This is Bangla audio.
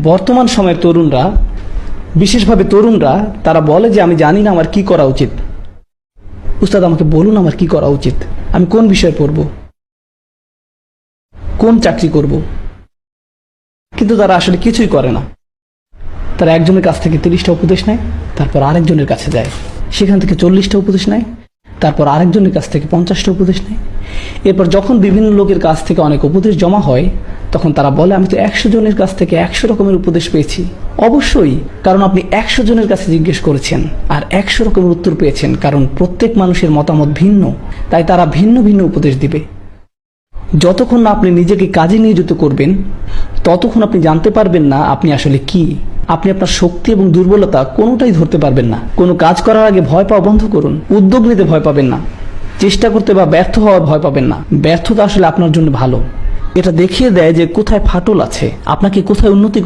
বর্তমান সময়ের তরুণরা, বিশেষভাবে তরুণরা, তারা বলে যে আমি জানি না আমার কি করা উচিত। উস্তাদ আমাকে বলুন আমার কি করা উচিত, আমি কোন বিষয়ে পড়ব, কোন চাকরি করব। কিন্তু তারা আসলে কিছুই করে না। তারা একজনের কাছ থেকে 30টা উপদেশ নেয়, তারপর আরেকজনের কাছে যায়, সেখান থেকে 40টা উপদেশ নেয়, তারপর আরেকজনের কাছ থেকে 50টা উপদেশ নেয়। এরপর যখন বিভিন্ন লোকের কাছ থেকে অনেক উপদেশ জমা হয়, তখন তারা বলে আমি তো 100 জনের কাছ থেকে 100 রকমের উপদেশ পেয়েছি। অবশ্যই, কারণ আপনি 100 জনের কাছে জিজ্ঞেস করেছেন আর 100 রকমের উত্তর পেয়েছেন, কারণ প্রত্যেক মানুষের মতামত ভিন্ন, তাই তারা ভিন্ন ভিন্ন উপদেশ দিবে। যতক্ষণ না আপনি নিজেকে কাজে নিয়োজিত করবেন, ততক্ষণ আপনি জানতে পারবেন না আপনি আসলে কি। আপনি আপনার শক্তি এবং দুর্বলতা কোনোটাই ধরতে পারবেন না। কোনো কাজ করার আগে ভয় পাওয়া বন্ধ করুন। উদ্যোগ নিতে ভয় পাবেন না, চেষ্টা করতে বা ব্যর্থ হওয়ার ভয় পাবেন না। ব্যর্থতা আসলে আপনার জন্য ভালো। এটা দেখিয়ে দেয় যে কোথায় ফাটল আছে, আপনাকে কোথায় উন্নতি